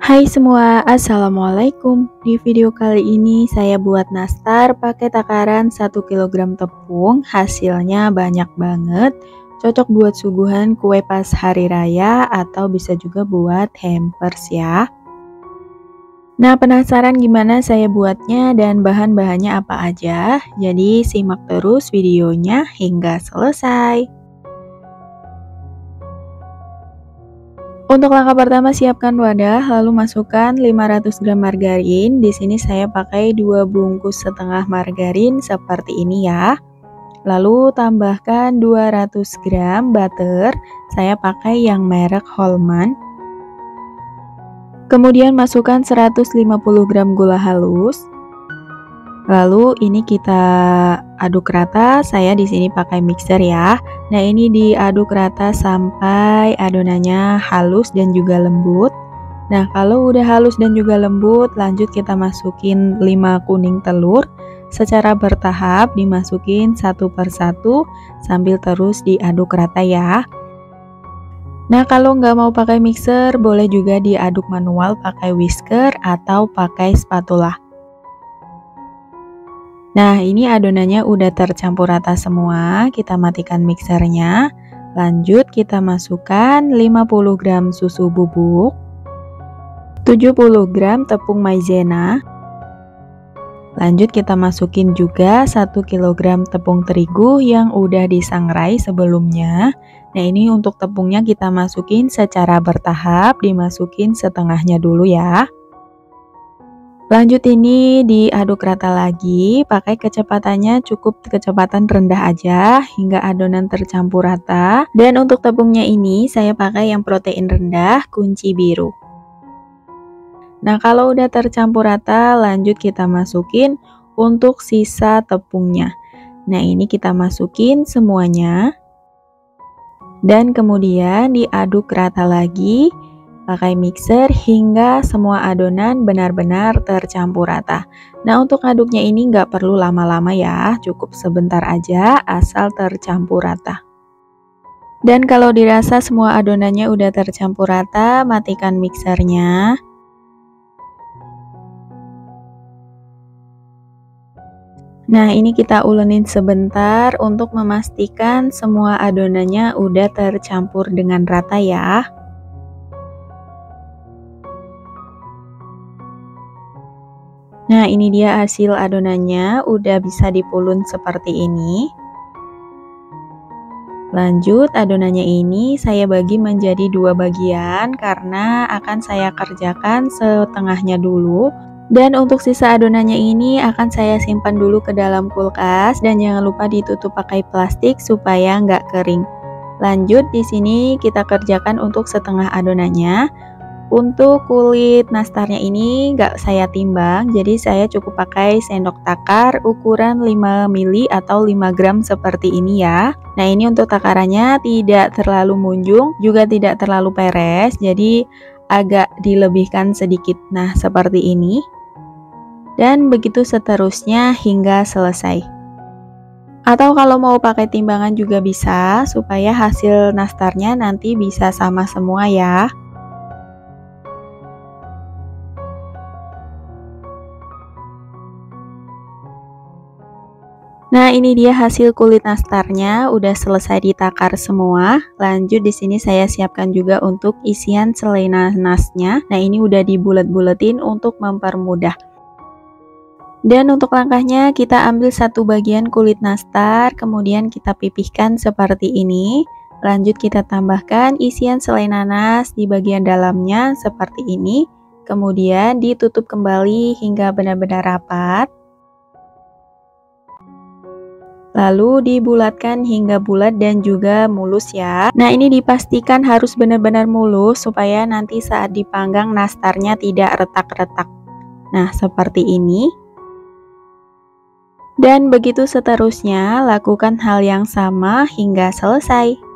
Hai semua, Assalamualaikum. Di video kali ini saya buat nastar pakai takaran 1 kilogram tepung. Hasilnya banyak banget. Cocok buat suguhan kue pas hari raya atau bisa juga buat hampers ya. Nah, penasaran gimana saya buatnya dan bahan-bahannya apa aja? Jadi simak terus videonya hingga selesai. Untuk langkah pertama, siapkan wadah, lalu masukkan 500 gram margarin. Di sini saya pakai 2 bungkus setengah margarin seperti ini ya. Lalu tambahkan 200 gram butter. Saya pakai yang merek Holman. Kemudian masukkan 150 gram gula halus. Lalu ini kita aduk rata. Saya di sini pakai mixer ya. Nah, ini diaduk rata sampai adonannya halus dan juga lembut. Nah, kalau udah halus dan juga lembut, lanjut kita masukin 5 kuning telur. Secara bertahap dimasukin satu per satu sambil terus diaduk rata ya. Nah, kalau nggak mau pakai mixer, boleh juga diaduk manual pakai whisker atau pakai spatula. Nah, ini adonannya udah tercampur rata semua. Kita matikan mixernya. Lanjut kita masukkan 50 gram susu bubuk, 70 gram tepung maizena. Lanjut kita masukin juga 1 kg tepung terigu yang udah disangrai sebelumnya. Nah, ini untuk tepungnya kita masukin secara bertahap, dimasukin setengahnya dulu ya. Lanjut ini diaduk rata lagi, pakai kecepatannya cukup kecepatan rendah aja hingga adonan tercampur rata. Dan untuk tepungnya ini saya pakai yang protein rendah, kunci biru. Nah, kalau udah tercampur rata, lanjut kita masukin untuk sisa tepungnya. Nah, ini kita masukin semuanya. Dan kemudian diaduk rata lagi pakai mixer hingga semua adonan benar-benar tercampur rata. Nah, untuk aduknya ini nggak perlu lama-lama ya, cukup sebentar aja asal tercampur rata. Dan kalau dirasa semua adonannya udah tercampur rata, matikan mixernya. Nah, ini kita ulenin sebentar untuk memastikan semua adonannya udah tercampur dengan rata ya. Nah, ini dia hasil adonannya, udah bisa dipulun seperti ini. Lanjut, adonannya ini saya bagi menjadi 2 bagian karena akan saya kerjakan setengahnya dulu. Dan untuk sisa adonannya ini akan saya simpan dulu ke dalam kulkas dan jangan lupa ditutup pakai plastik supaya nggak kering. Lanjut, di sini kita kerjakan untuk setengah adonannya. Untuk kulit nastarnya ini nggak saya timbang, jadi saya cukup pakai sendok takar ukuran 5 mili atau 5 gram seperti ini ya. Nah, ini untuk takarannya tidak terlalu munjung, juga tidak terlalu peres, jadi agak dilebihkan sedikit. Nah, seperti ini. Dan begitu seterusnya hingga selesai. Atau kalau mau pakai timbangan juga bisa, supaya hasil nastarnya nanti bisa sama semua ya. Nah, ini dia hasil kulit nastarnya, udah selesai ditakar semua. Lanjut di sini saya siapkan juga untuk isian selai nanasnya. Nah, ini udah dibulet-buletin untuk mempermudah. Dan untuk langkahnya kita ambil satu bagian kulit nastar, kemudian kita pipihkan seperti ini. Lanjut kita tambahkan isian selai nanas di bagian dalamnya seperti ini. Kemudian ditutup kembali hingga benar-benar rapat. Lalu dibulatkan hingga bulat dan juga mulus ya. Nah, ini dipastikan harus benar-benar mulus supaya nanti saat dipanggang nastarnya tidak retak-retak. Nah, seperti ini. Dan begitu seterusnya, lakukan hal yang sama hingga selesai.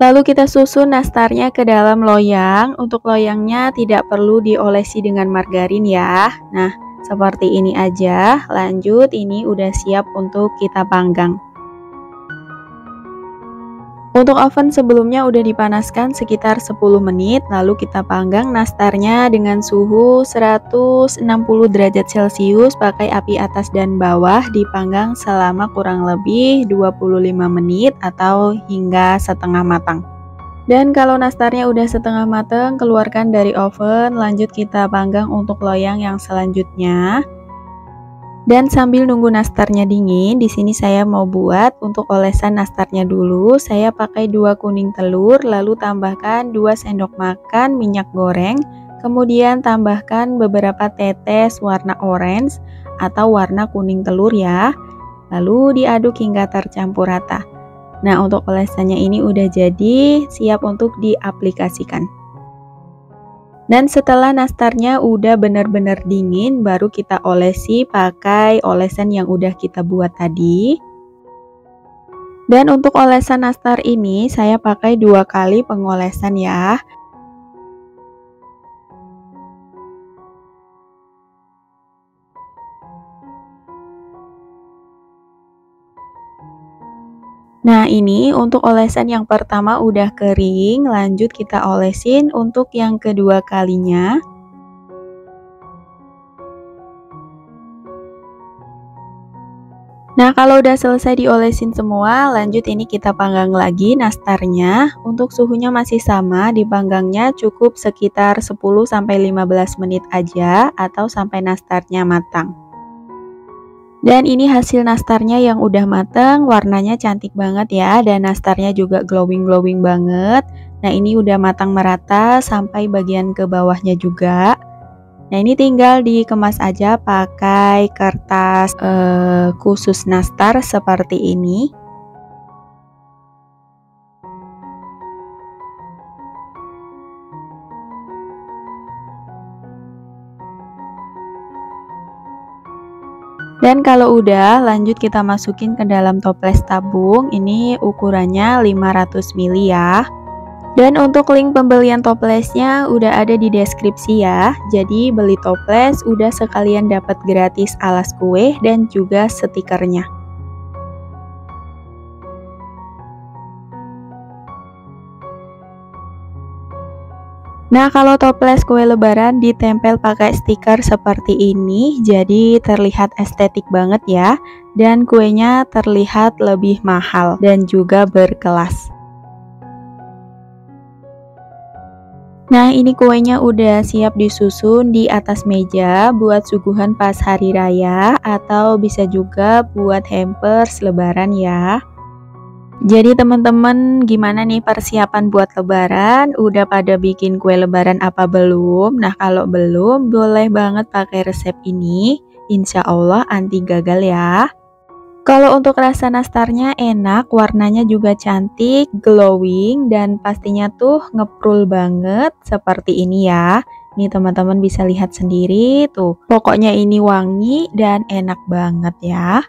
Lalu kita susun nastarnya ke dalam loyang. Untuk loyangnya tidak perlu diolesi dengan margarin ya. Nah, seperti ini aja. Lanjut, ini udah siap untuk kita panggang. Untuk oven sebelumnya udah dipanaskan sekitar 10 menit, lalu kita panggang nastarnya dengan suhu 160 derajat Celcius pakai api atas dan bawah, dipanggang selama kurang lebih 25 menit atau hingga setengah matang. Dan kalau nastarnya udah setengah matang, keluarkan dari oven, lanjut kita panggang untuk loyang yang selanjutnya. Dan sambil nunggu nastarnya dingin, di sini saya mau buat untuk olesan nastarnya dulu. Saya pakai 2 kuning telur, lalu tambahkan 2 sendok makan minyak goreng, kemudian tambahkan beberapa tetes warna orange atau warna kuning telur ya. Lalu diaduk hingga tercampur rata. Nah, untuk olesannya ini udah jadi, siap untuk diaplikasikan. Dan setelah nastarnya udah benar-benar dingin, baru kita olesi pakai olesan yang udah kita buat tadi. Dan untuk olesan nastar ini saya pakai 2 kali pengolesan ya. Nah, ini untuk olesan yang pertama udah kering, lanjut kita olesin untuk yang kedua kalinya. Nah, kalau udah selesai diolesin semua, lanjut ini kita panggang lagi nastarnya. Untuk suhunya masih sama, dipanggangnya cukup sekitar 10-15 menit aja atau sampai nastarnya matang. Dan ini hasil nastarnya yang udah mateng, warnanya cantik banget ya, dan nastarnya juga glowing-glowing banget. Nah, ini udah matang merata sampai bagian ke bawahnya juga. Nah, ini tinggal dikemas aja pakai kertas khusus nastar seperti ini. Dan kalau udah, lanjut kita masukin ke dalam toples tabung. Ini ukurannya 500 ml ya. Dan untuk link pembelian toplesnya udah ada di deskripsi ya. Jadi beli toples udah sekalian dapat gratis alas kue dan juga stikernya. Nah, kalau toples kue lebaran ditempel pakai stiker seperti ini, jadi terlihat estetik banget ya. Dan kuenya terlihat lebih mahal dan juga berkelas. Nah, ini kuenya udah siap disusun di atas meja buat suguhan pas hari raya atau bisa juga buat hampers lebaran ya. Jadi teman-teman, gimana nih persiapan buat lebaran? Udah pada bikin kue lebaran apa belum? Nah, kalau belum, boleh banget pakai resep ini. Insya Allah anti gagal ya. Kalau untuk rasa nastarnya enak, warnanya juga cantik, glowing, dan pastinya tuh ngeprul banget seperti ini ya. Nih teman-teman bisa lihat sendiri tuh. Pokoknya ini wangi dan enak banget ya.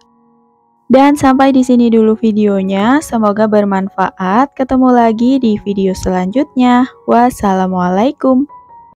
Dan sampai di sini dulu videonya, semoga bermanfaat. Ketemu lagi di video selanjutnya. Wassalamualaikum.